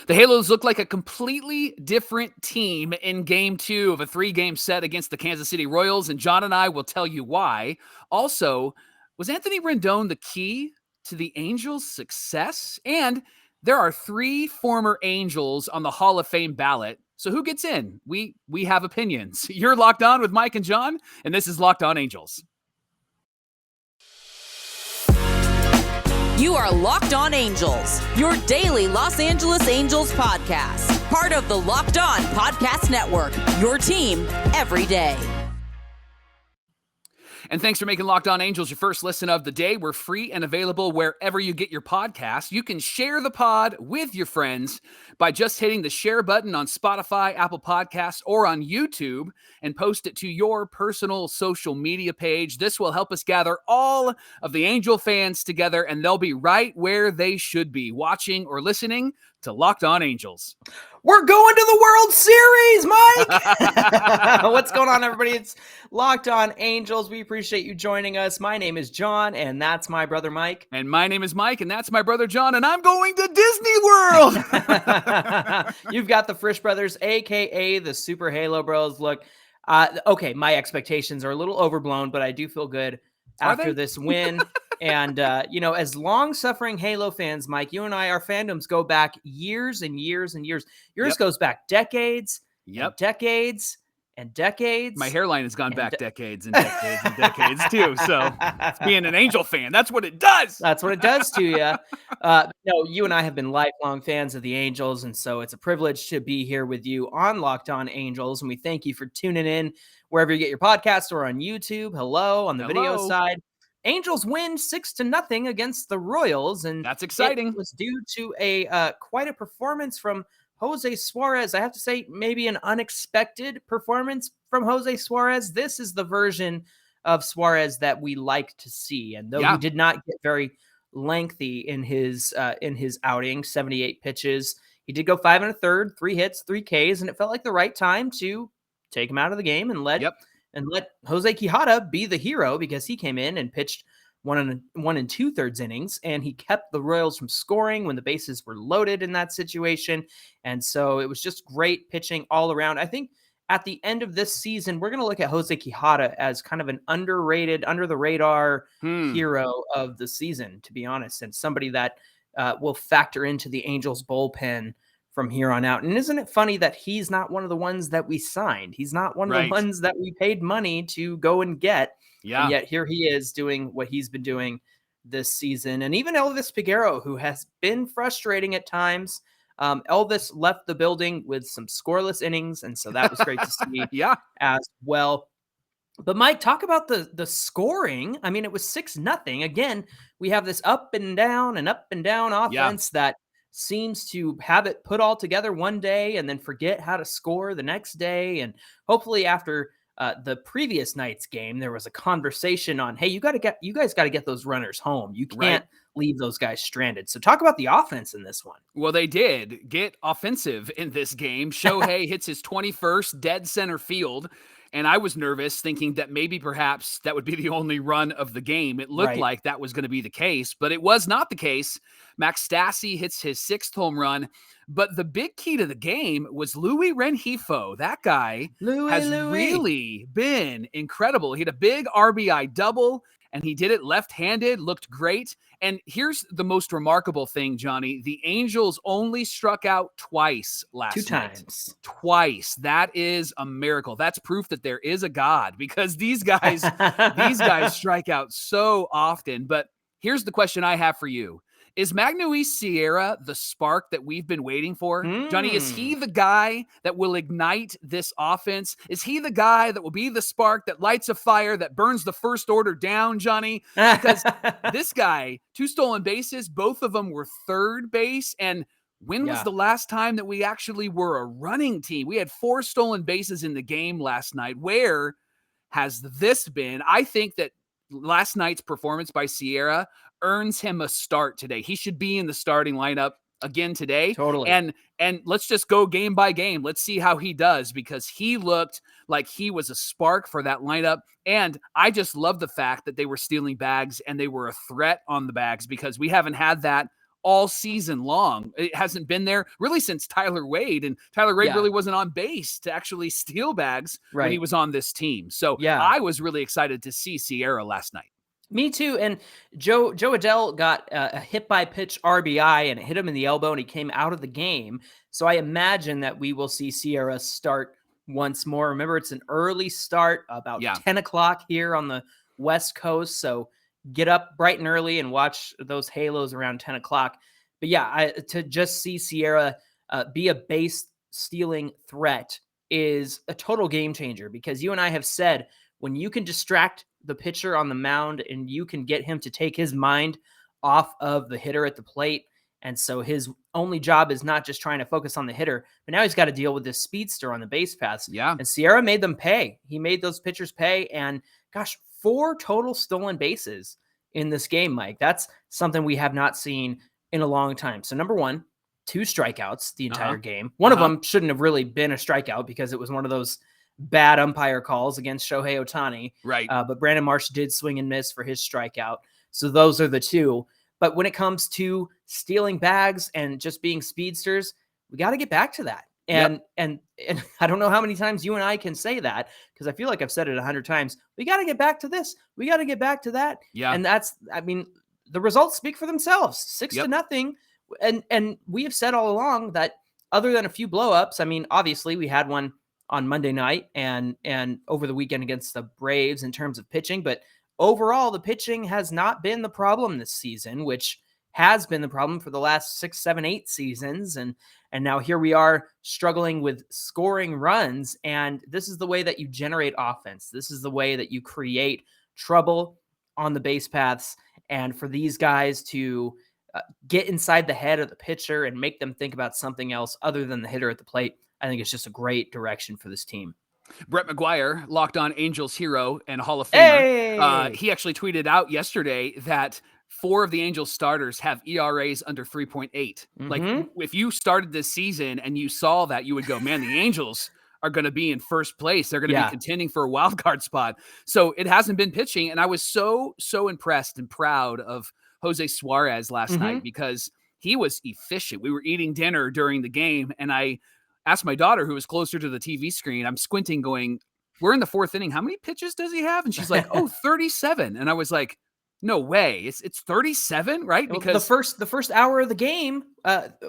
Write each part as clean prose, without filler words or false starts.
The Halos look like a completely different team in Game 2 of a 3-game set against the Kansas City Royals, and John and I will tell you why. Also, was Anthony Rendon the key to the Angels' success? And there are 3 former Angels on the Hall of Fame ballot. So who gets in? We have opinions. You're Locked On with Mike and John, and this is Locked On Angels. You are Locked On Angels, your daily Los Angeles Angels podcast. Part of the Locked On Podcast Network, your team every day. And thanks for making Locked On Angels your first listen of the day. We're free and available wherever you get your podcasts. You can share the pod with your friends by just hitting the share button on Spotify, Apple Podcasts, or on YouTube and post it to your personal social media page. This will help us gather all of the Angel fans together, and they'll be right where they should be, watching or listening to Locked On Angels. We're going to the World Series, Mike! What's going on, everybody? It's Locked On Angels. We appreciate you joining us. My name is John, and that's my brother, Mike. And my name is Mike, and that's my brother, John, and I'm going to Disney World! You've got the Frisch Brothers, a.k.a. the Super Halo Bros. Look, okay, my expectations are a little overblown, but I do feel good after this win. And, as long-suffering Halo fans, Mike, you and I, our fandoms go back years and years and years. Yours goes back decades, and decades, and decades. My hairline has gone back decades and decades and decades, too. So being an Angel fan, that's what it does. That's what it does to you. No, you and I have been lifelong fans of the Angels, and so it's a privilege to be here with you on Locked On Angels, and we thank you for tuning in wherever you get your podcast or on YouTube. Hello on the video side. Angels win 6-0 against the Royals, and that's exciting. It was due to a quite a performance from Jose Suarez. I have to say, maybe an unexpected performance from Jose Suarez. This is the version of Suarez that we like to see, and though he did not get very lengthy in his outing, 78 pitches, he did go 5 1/3, 3 hits, 3 Ks, and it felt like the right time to take him out of the game and let Jose Quijada be the hero, because he came in and pitched 1 2/3 innings, and he kept the Royals from scoring when the bases were loaded in that situation. And so it was just great pitching all around. I think at the end of this season, we're going to look at Jose Quijada as kind of an underrated, under the radar hero of the season, to be honest, and somebody that will factor into the Angels bullpen from here on out. And isn't it funny that he's not one of the ones that we signed? He's not one of the ones that we paid money to go and get. Yeah. And yet here he is doing what he's been doing this season. And even Elvis Peguero, who has been frustrating at times. Elvis left the building with some scoreless innings, and so that was great to see as well. But Mike, talk about the scoring. I mean, it was 6-0. Again, we have this up and down offense that seems to have it put all together one day and then forget how to score the next day. And hopefully after the previous night's game, there was a conversation on, hey, you guys got to get those runners home. You can't leave those guys stranded. So talk about the offense in this one. Well, they did get offensive in this game. Shohei hits his 21st dead center field. And I was nervous, thinking that maybe perhaps that would be the only run of the game. It looked like that was going to be the case, but it was not the case. Max Stassi hits his 6th home run. But the big key to the game was Luis Rengifo. That guy has really been incredible. He had a big RBI double, and he did it left-handed, looked great. And here's the most remarkable thing, Johnny. The Angels only struck out twice last night. 2 times. Twice. That is a miracle. That's proof that there is a God, because these guys strike out so often. But here's the question I have for you. Is Magneuris Sierra the spark that we've been waiting for? Johnny, is he the guy that will ignite this offense? Is he the guy that will be the spark that lights a fire, that burns the first order down, Johnny? Because this guy, 2 stolen bases, both of them were third base. And when was the last time that we actually were a running team? We had 4 stolen bases in the game last night. Where has this been? I think that last night's performance by Sierra earns him a start today. He should be in the starting lineup again today. Totally. And let's just go game by game. Let's see how he does, because he looked like he was a spark for that lineup. And I just love the fact that they were stealing bags and they were a threat on the bags, because we haven't had that all season long. It hasn't been there really since Tyler Wade, and Tyler Wade really wasn't on base to actually steal bags when he was on this team. So I was really excited to see Sierra last night. Me too. And Joe Adell got a hit by pitch RBI, and it hit him in the elbow, and he came out of the game. So I imagine that we will see Sierra start once more. Remember, it's an early start, about 10 o'clock here on the West Coast. So get up bright and early and watch those halos around 10 o'clock. But to just see Sierra be a base stealing threat is a total game changer, because you and I have said, when you can distract the pitcher on the mound and you can get him to take his mind off of the hitter at the plate, and so his only job is not just trying to focus on the hitter, but now he's got to deal with this speedster on the base paths. And Sierra made them pay. He made those pitchers pay. And gosh, 4 total stolen bases in this game, Mike. That's something we have not seen in a long time. So number 1, 2 strikeouts the entire game. One of them shouldn't have really been a strikeout, because it was one of those bad umpire calls against Shohei Ohtani. Right. But Brandon Marsh did swing and miss for his strikeout. So those are the 2. But when it comes to stealing bags and just being speedsters, we got to get back to that. And I don't know how many times you and I can say that, because I feel like I've said it 100 times. We got to get back to this. We got to get back to that. Yeah. And the results speak for themselves. 6-0. And we have said all along that other than a few blowups, obviously we had one on Monday night and over the weekend against the Braves in terms of pitching, but overall the pitching has not been the problem this season, which has been the problem for the last 6, 7, 8 seasons. And now here we are struggling with scoring runs. And this is the way that you generate offense. This is the way that you create trouble on the base paths. And for these guys to get inside the head of the pitcher and make them think about something else other than the hitter at the plate, I think it's just a great direction for this team. Brett McGuire, Locked On Angels hero and Hall of Famer, he actually tweeted out yesterday that 4 of the Angels starters have ERAs under 3.8. Like, if you started this season and you saw that, you would go, man, the Angels are going to be in first place. They're going to be contending for a wild card spot. So it hasn't been pitching. And I was so impressed and proud of Jose Suarez last night, because he was efficient. We were eating dinner during the game, and I asked my daughter, who was closer to the TV screen, I'm squinting going, we're in the 4th inning. How many pitches does he have? And she's like, 37. And I was like, no way. It's 37, right? Because the first hour of the game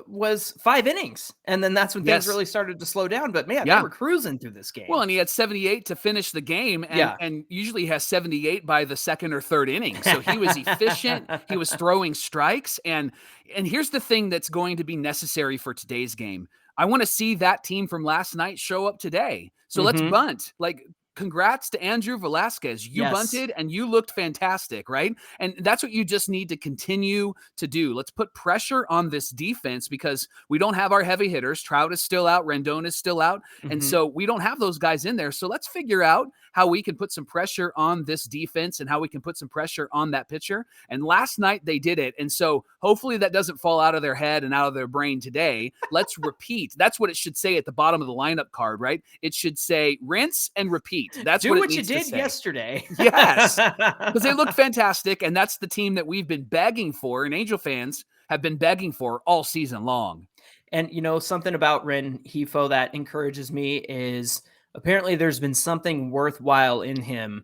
was 5 innings. And then that's when things really started to slow down. But man, they were cruising through this game. Well, and he had 78 to finish the game, and usually has 78 by the 2nd or 3rd inning. So he was efficient. He was throwing strikes. And here's the thing that's going to be necessary for today's game. I want to see that team from last night show up today. So let's bunt. Like, congrats to Andrew Velasquez. You bunted and you looked fantastic, right? And that's what you just need to continue to do. Let's put pressure on this defense, because we don't have our heavy hitters. Trout is still out. Rendon is still out. And so we don't have those guys in there. So let's figure out how we can put some pressure on this defense and how we can put some pressure on that pitcher. And last night they did it. And so hopefully that doesn't fall out of their head and out of their brain today. Let's repeat. That's what it should say at the bottom of the lineup card, right? It should say rinse and repeat. That's what you did yesterday. Yes, because they look fantastic, and that's the team that we've been begging for, and Angel fans have been begging for all season long. And something about Rengifo that encourages me is apparently there's been something worthwhile in him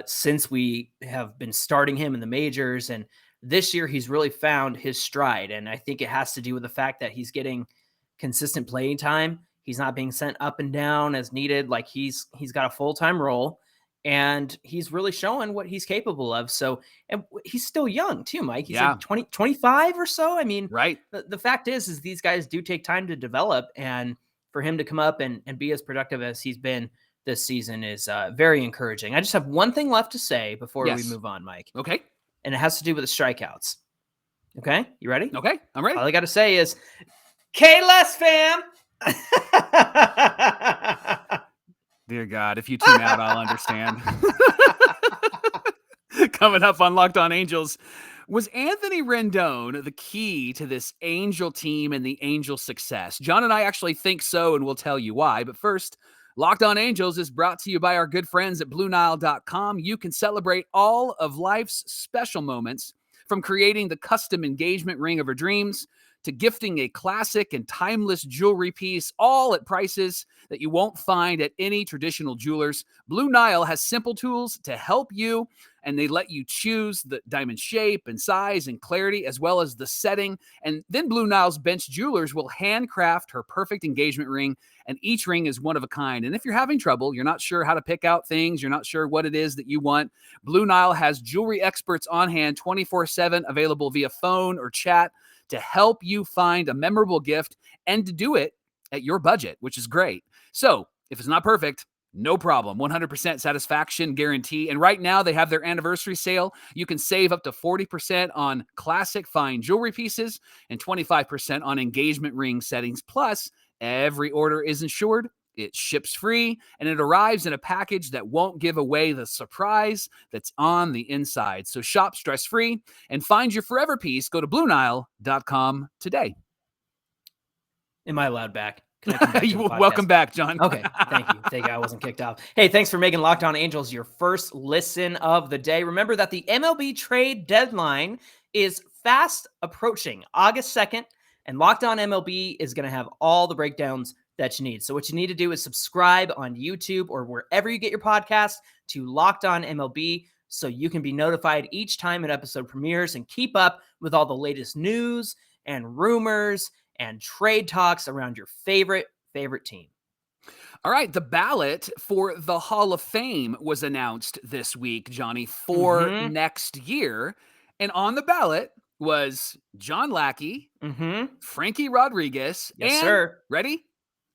since we have been starting him in the majors, and this year he's really found his stride. And I think it has to do with the fact that he's getting consistent playing time. He's not being sent up and down as needed. Like, he's got a full-time role, and he's really showing what he's capable of. So, and he's still young too, Mike. He's like 25 or so. I mean, right. The fact is these guys do take time to develop, and for him to come up and be as productive as he's been this season is very encouraging. I just have one thing left to say before we move on, Mike. Okay. And it has to do with the strikeouts. Okay. You ready? Okay. I'm ready. All I got to say is K-less, fam. Dear God, if you tune out, I'll understand. Coming up on Locked On Angels, was Anthony Rendon the key to this Angel team and the Angel success? John and I actually think so, and we'll tell you why. But first, Locked On Angels is brought to you by our good friends at BlueNile.com. You can celebrate all of life's special moments From creating the custom engagement ring of her dreams to gifting a classic and timeless jewelry piece, all at prices that you won't find at any traditional jewelers, Blue Nile has simple tools to help you, and they let you choose the diamond shape and size and clarity, as well as the setting. And then Blue Nile's bench jewelers will handcraft her perfect engagement ring, and each ring is one of a kind. And if you're having trouble, you're not sure how to pick out things, you're not sure what it is that you want, Blue Nile has jewelry experts on hand 24/7, available via phone or chat to help you find a memorable gift and to do it at your budget, which is great. So if it's not perfect, no problem. 100% satisfaction guarantee. And right now they have their anniversary sale. You can save up to 40% on classic fine jewelry pieces and 25% on engagement ring settings. Plus, every order is insured. It ships free, and it arrives in a package that won't give away the surprise that's on the inside. So shop stress-free and find your forever piece. Go to BlueNile.com today. Am I allowed back? Can I come back to the podcast? Welcome back, John. Okay, thank you. Thank you. I wasn't kicked off. Hey, thanks for making Locked On Angels your first listen of the day. Remember that the MLB trade deadline is fast approaching, August 2nd, and Locked On MLB is going to have all the breakdowns that you need. So what you need to do is subscribe on YouTube or wherever you get your podcast to Locked On MLB so you can be notified each time an episode premieres and keep up with all the latest news and rumors and trade talks around your favorite team. All right, the ballot for the Hall of Fame was announced this week, Johnny, for next year. And on the ballot was John Lackey, Frankie Rodriguez, yes, and, sir. Ready?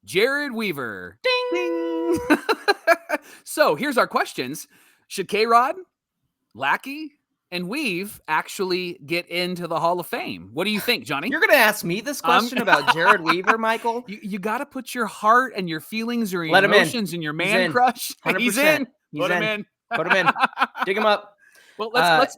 Jered Weaver. Ding! So here's our questions. Should K-Rod, Lackey, and Weave actually get into the Hall of Fame? What do you think, Johnny? You're going to ask me this question about Jered Weaver, Michael? You got to put your heart and your feelings or your Let emotions and your man crush. 100%. He's in. Put him in. Put him in. Dig him up. Well,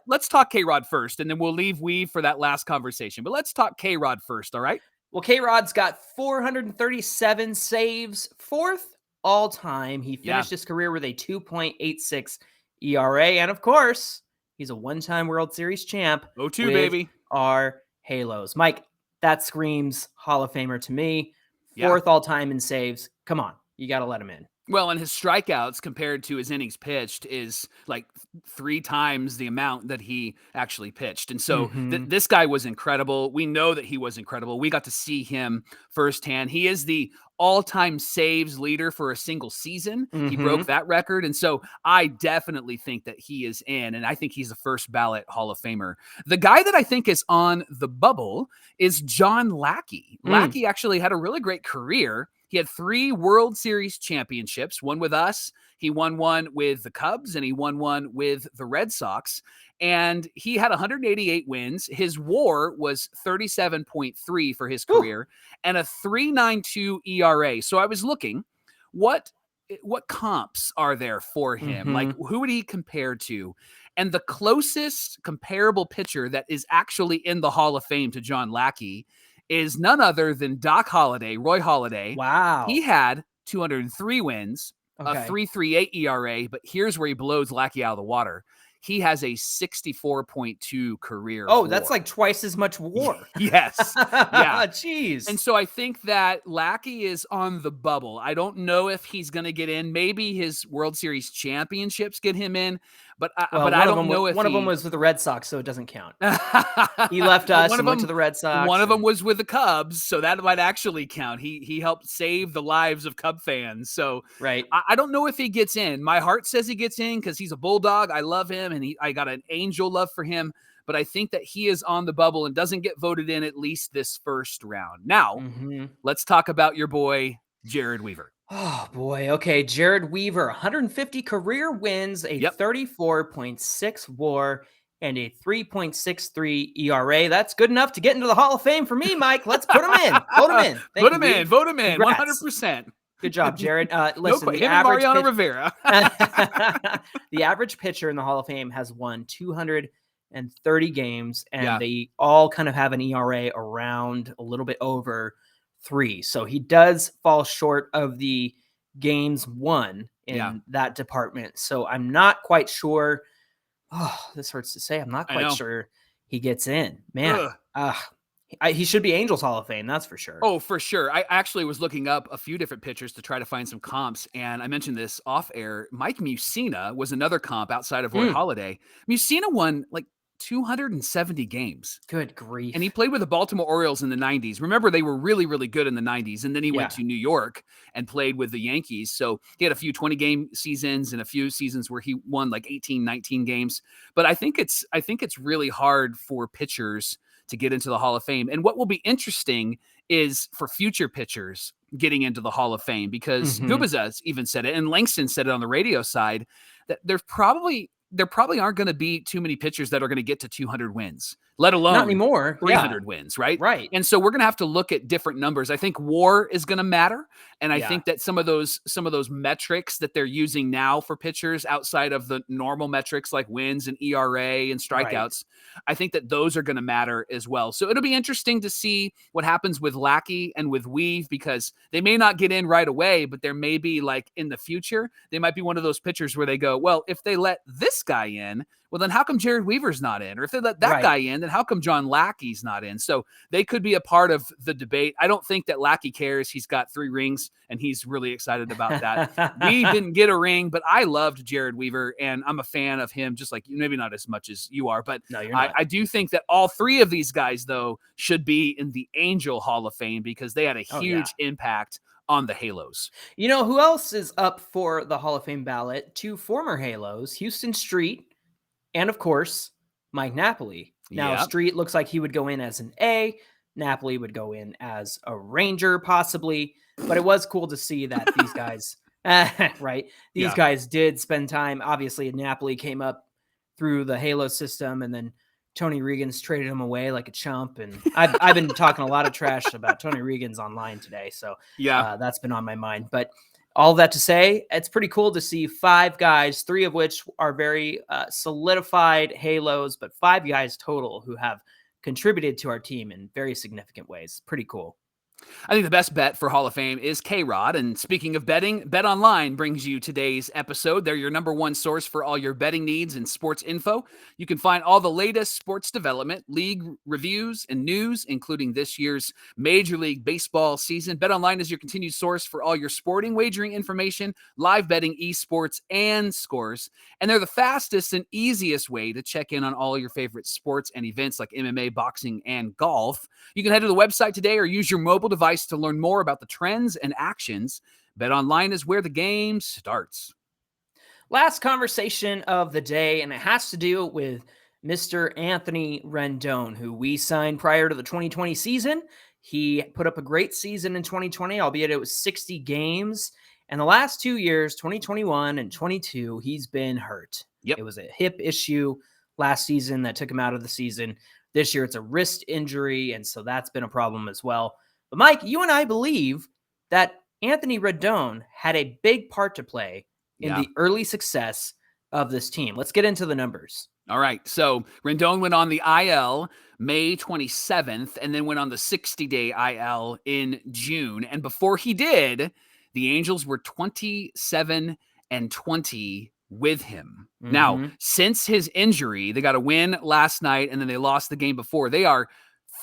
let's talk K-Rod first, and then we'll leave Weave for that last conversation. But let's talk K-Rod first, all right? Well, K-Rod's got 437 saves, fourth all-time. He finished his career with a 2.86 ERA, and of course, he's a one-time World Series champ. 0-2, baby. Our Halos. Mike, that screams Hall of Famer to me. Fourth all-time in saves. Come on, you got to let him in. Well, and his strikeouts compared to his innings pitched is like 3 times the amount that he actually pitched. And so this guy was incredible. We know that he was incredible. We got to see him firsthand. He is the all-time saves leader for a single season. He broke that record. And so I definitely think that he is in, and I think he's a first ballot Hall of Famer. The guy that I think is on the bubble is John Lackey. Lackey actually had a really great career. He had 3 World Series championships, one with us. He won one with the Cubs, and he won one with the Red Sox. And he had 188 wins. His WAR was 37.3 for his career and a 3.92 ERA. So I was looking, what comps are there for him? Like, who would he compare to? And the closest comparable pitcher that is actually in the Hall of Fame to John Lackey is none other than Roy Halladay. Wow. He had 203 wins, a 3.38 ERA, but here's where he blows Lackey out of the water. He has a 64.2 career WAR. That's like twice as much WAR. Yes. Yeah. Jeez. And so I think that Lackey is on the bubble. I don't know if he's going to get in. Maybe his World Series championships get him in, but I don't know if one of them was with the Red Sox, so it doesn't count. He left us and went to the Red Sox. One of them was with the Cubs, so that might actually count. He helped save the lives of Cub fans. So right. I don't know if he gets in. My heart says he gets in because he's a Bulldog. I love him, and I got an angel love for him. But I think that he is on the bubble and doesn't get voted in at least this first round. Now, let's talk about your boy, Jered Weaver. Oh, boy. Okay, Jered Weaver, 150 career wins, a 34.6 WAR, and a 3.63 ERA. That's good enough to get into the Hall of Fame for me, Mike. Let's put him in. Vote him in. Vote him in. Congrats. 100%. Good job, Jered. Listen, him and Mariano Rivera. The average pitcher in the Hall of Fame has won 230 games, and they all kind of have an ERA around a little bit over 3. So he does fall short of the games won in that department. So I'm not quite sure. Oh, this hurts to say. I'm not quite sure he gets in. Man, Ugh. he should be Angels Hall of Fame, that's for sure. Oh, for sure. I actually was looking up a few different pitchers to try to find some comps, and I mentioned this off air. Mike Mussina was another comp outside of Roy Halladay. Mussina won like 270 games. Good grief. And he played with the Baltimore Orioles in the 90s. Remember, they were really, really good in the 90s. And then he went to New York and played with the Yankees. So he had a few 20-game seasons and a few seasons where he won like 18, 19 games. But I think it's really hard for pitchers to get into the Hall of Fame. And what will be interesting is for future pitchers getting into the Hall of Fame, because Gubazes even said it, and Langston said it on the radio side, that there probably aren't going to be too many pitchers that are going to get to 200 wins, let alone not anymore 300 wins, right? Right. And so we're going to have to look at different numbers. I think WAR is going to matter, and I think that some of those metrics that they're using now for pitchers outside of the normal metrics like wins and ERA and strikeouts, I think that those are going to matter as well. So it'll be interesting to see what happens with Lackey and with Weave, because they may not get in right away, but there may be, like, in the future, they might be one of those pitchers where they go, well, if they let this guy in, well, then how come Jered Weaver's not in? Or if they let that guy in, then how come John Lackey's not in? So they could be a part of the debate. I don't think that Lackey cares. He's got 3 rings, and he's really excited about that. We didn't get a ring, but I loved Jered Weaver, and I'm a fan of him, just like maybe not as much as you are. But no, you're not. I do think that all 3 of these guys, though, should be in the Angel Hall of Fame because they had a huge impact on the Halos. You know who else is up for the Hall of Fame ballot? 2 former Halos, Houston Street, and of course, Mike Napoli. Now, Street looks like he would go in as an A. Napoli would go in as a Ranger, possibly. But it was cool to see that these guys, these guys did spend time. Obviously, Napoli came up through the Halo system, and then Tony Regan's traded him away like a chump. And I've been talking a lot of trash about Tony Regan's online today. So that's been on my mind. But all that to say, it's pretty cool to see 5 guys, 3 of which are very solidified Halos, but 5 guys total who have contributed to our team in very significant ways. Pretty cool. I think the best bet for Hall of Fame is K-Rod. And speaking of betting, BetOnline brings you today's episode. They're your number 1 source for all your betting needs and sports info. You can find all the latest sports development, league reviews, and news, including this year's Major League Baseball season. BetOnline is your continued source for all your sporting wagering information, live betting, esports, and scores. And they're the fastest and easiest way to check in on all your favorite sports and events like MMA, boxing, and golf. You can head to the website today or use your mobile device to learn more about the trends and actions. BetOnline is where the game starts. Last conversation of the day, and it has to do with Mr. Anthony Rendon, who we signed prior to the 2020 season. He put up a great season in 2020, albeit it was 60 games. And the last 2 years, 2021 and 22, he's been hurt. It was a hip issue last season that took him out of the season. This year, it's a wrist injury, and so that's been a problem as well. But Mike, you and I believe that Anthony Rendon had a big part to play in the early success of this team. Let's get into the numbers. All right. So Rendon went on the IL May 27th and then went on the 60-day IL in June. And before he did, the Angels were 27-20 with him. Now, since his injury, they got a win last night and then they lost the game before. They are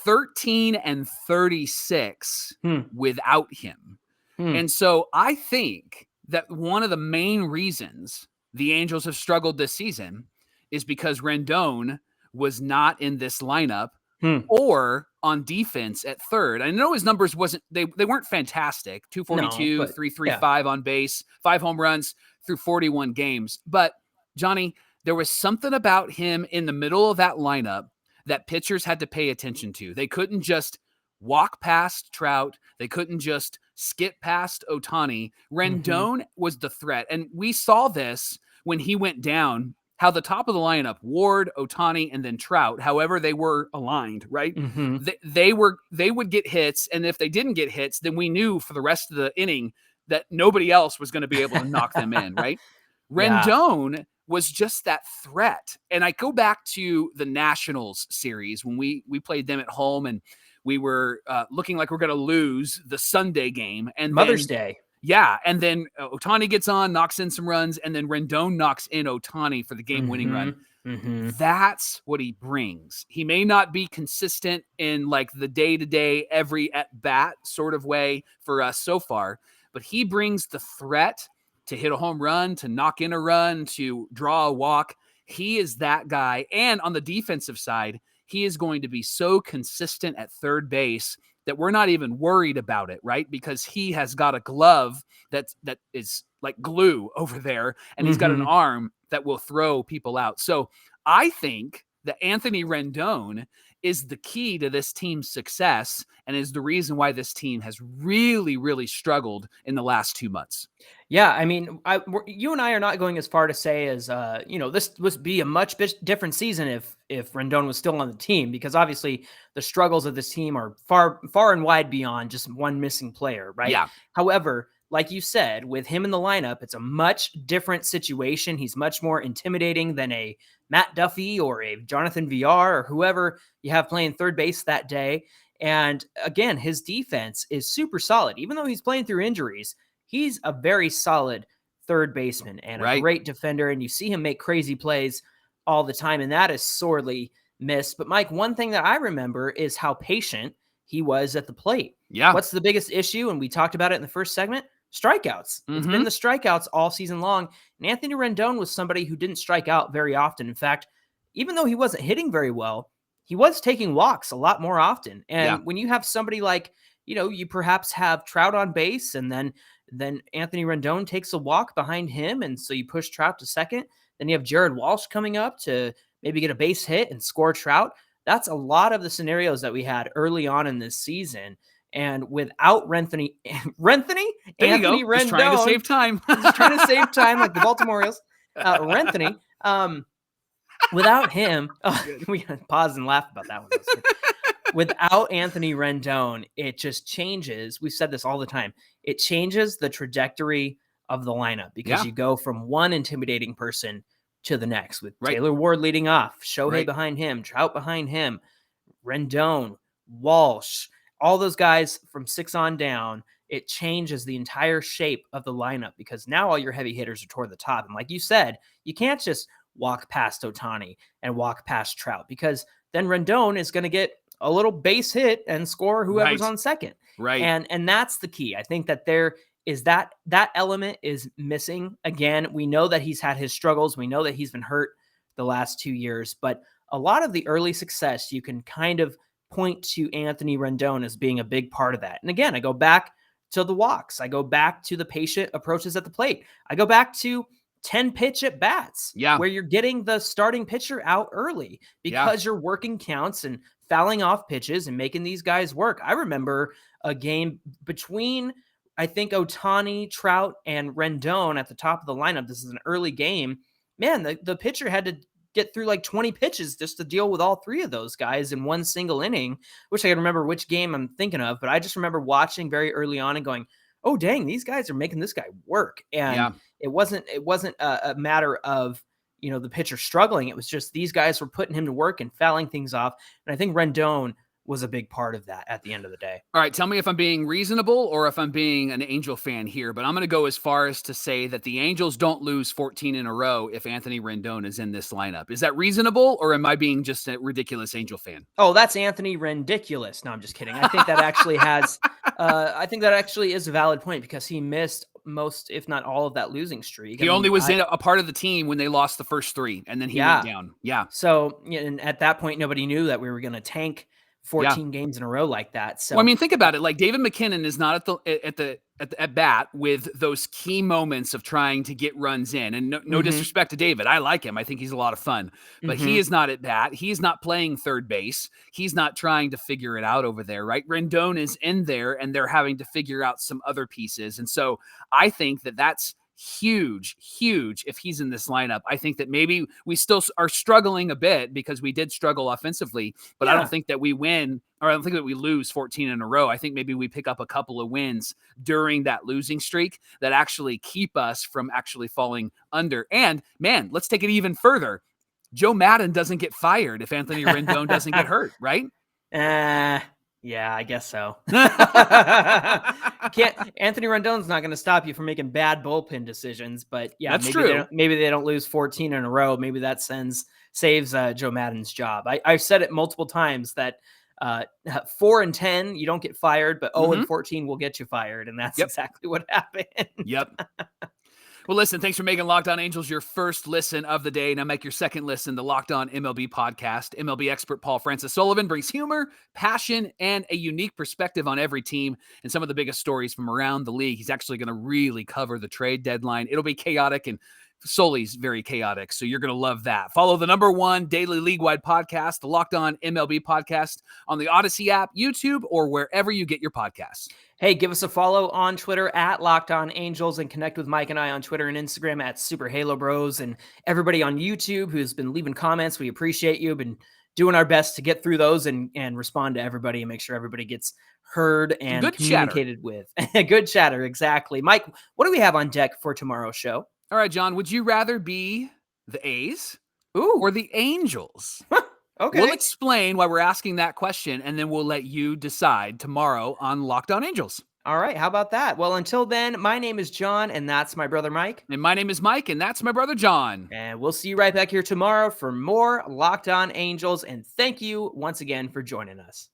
13-36 without him. And so I think that one of the main reasons the Angels have struggled this season is because Rendon was not in this lineup or on defense at third. I know his numbers they weren't fantastic. 242, 335 on base, 5 home runs through 41 games. But Johnny, there was something about him in the middle of that lineup that pitchers had to pay attention to. They couldn't just walk past Trout. They couldn't just skip past Ohtani. Rendon was the threat. And we saw this when he went down, how the top of the lineup, Ward, Ohtani, and then Trout, however they were aligned, right? They would get hits. And if they didn't get hits, then we knew for the rest of the inning that nobody else was going to be able to knock them in, right? Rendon was just that threat. And I go back to the Nationals series when we played them at home and we were looking like we're going to lose the Sunday game. And Mother's Day. Yeah. And then Ohtani gets on, knocks in some runs, and then Rendon knocks in Ohtani for the game-winning run. That's what he brings. He may not be consistent in like the day-to-day, every at-bat sort of way for us so far, but he brings the threat to hit a home run, to knock in a run, to draw a walk. He is that guy. And on the defensive side, he is going to be so consistent at third base that we're not even worried about it, right? Because he has got a glove that is like glue over there, and he's got an arm that will throw people out. So I think that Anthony Rendon is the key to this team's success and is the reason why this team has really, really struggled in the last 2 months. Yeah, I mean, you and I are not going as far to say as, this would be a much different season if Rendon was still on the team, because obviously the struggles of this team are far, far and wide beyond just one missing player, right? Yeah. However, like you said, with him in the lineup, it's a much different situation. He's much more intimidating than a Matt Duffy or a Jonathan VR or whoever you have playing third base that day. And again, his defense is super solid. Even though he's playing through injuries, he's a very solid third baseman and a great defender. And you see him make crazy plays all the time. And that is sorely missed. But Mike, one thing that I remember is how patient he was at the plate. Yeah. What's the biggest issue? And we talked about it in the first segment. Strikeouts. It's been the strikeouts all season long. And Anthony Rendon was somebody who didn't strike out very often. In fact, even though he wasn't hitting very well, he was taking walks a lot more often. And when you have somebody like, you perhaps have Trout on base, and then Anthony Rendon takes a walk behind him, and so you push Trout to second. Then you have Jared Walsh coming up to maybe get a base hit and score Trout. That's a lot of the scenarios that we had early on in this season. And without Anthony Rendon, just trying to save time. Just trying to save time, like the Baltimore Orioles. Renthony, without him, we gotta pause and laugh about that one. Without Anthony Rendon, it just changes. We've said this all the time. It changes the trajectory of the lineup, because you go from one intimidating person to the next, with Taylor Ward leading off, Shohei behind him, Trout behind him, Rendon, Walsh, all those guys from 6 on down. It changes the entire shape of the lineup, because now all your heavy hitters are toward the top. And like you said, you can't just walk past Ohtani and walk past Trout, because then Rendon is going to get a little base hit and score whoever's on second. Right. And that's the key. I think that there is that element is missing. Again, we know that he's had his struggles. We know that he's been hurt the last 2 years, but a lot of the early success, you can kind of point to Anthony Rendon as being a big part of that. And again, I go back to the walks. I go back to the patient approaches at the plate. I go back to 10 pitch at bats, where you're getting the starting pitcher out early because you're working counts and fouling off pitches and making these guys work. I remember a game between, I think, Ohtani, Trout, and Rendon at the top of the lineup. This is an early game. Man, the pitcher had to get through like 20 pitches just to deal with all three of those guys in one single inning. Wish I could remember which game I'm thinking of, but I just remember watching very early on and going, oh, dang, these guys are making this guy work. And it wasn't a matter of, the pitcher struggling. It was just these guys were putting him to work and fouling things off. And I think Rendon was a big part of that at the end of the day. All right, tell me if I'm being reasonable or if I'm being an Angel fan here, but I'm going to go as far as to say that the Angels don't lose 14 in a row if Anthony Rendon is in this lineup. Is that reasonable, or am I being just a ridiculous Angel fan? Oh, that's Anthony Rendiculous. No, I'm just kidding. I think that actually is a valid point, because he missed most, if not all, of that losing streak. He only was in a part of the team when they lost the first 3, and then he went down. Yeah. So, and at that point, nobody knew that we were going to tank 14 games in a row like that. So, well, I mean, think about it. Like, David McKinnon is not at bat with those key moments of trying to get runs in. And no disrespect to David, I like him. I think he's a lot of fun. But he is not at bat. He's not playing third base. He's not trying to figure it out over there, right? Rendon is in there, and they're having to figure out some other pieces. And so I think that that's huge if he's in this lineup. I think that maybe we still are struggling a bit, because we did struggle offensively, but I don't think that we win, or I don't think that we lose 14 in a row. I think maybe we pick up a couple of wins during that losing streak that actually keep us from actually falling under. And man, let's take it even further. Joe Madden doesn't get fired if Anthony Rendon doesn't get hurt, right? Yeah, I guess so. Anthony Rendon's not going to stop you from making bad bullpen decisions, but yeah, that's true. Maybe they don't lose 14 in a row. Maybe that sends saves Joe Madden's job. I've said it multiple times that 4-10, you don't get fired, but 0-14 will get you fired. And that's exactly what happened. Yep. Well, listen, thanks for making Locked On Angels your first listen of the day. Now make your second listen, the Locked On MLB podcast. MLB expert Paul Francis Sullivan brings humor, passion, and a unique perspective on every team and some of the biggest stories from around the league. He's actually going to really cover the trade deadline. It'll be chaotic, and Sully's very chaotic, so you're going to love that. Follow the #1 daily league-wide podcast, the Locked On MLB podcast, on the Odyssey app, YouTube, or wherever you get your podcasts. Hey, give us a follow on Twitter at Locked On Angels, and connect with Mike and I on Twitter and Instagram at Super Halo Bros. And everybody on YouTube who's been leaving comments, we appreciate you. Been doing our best to get through those and respond to everybody and make sure everybody gets heard and Good communicated with. Good chatter, exactly. Mike, what do we have on deck for tomorrow's show? All right, John, would you rather be the A's or the Angels? Okay. We'll explain why we're asking that question, and then we'll let you decide tomorrow on Locked On Angels. All right, how about that? Well, until then, my name is John, and that's my brother Mike. And my name is Mike, and that's my brother John. And we'll see you right back here tomorrow for more Locked On Angels, and thank you once again for joining us.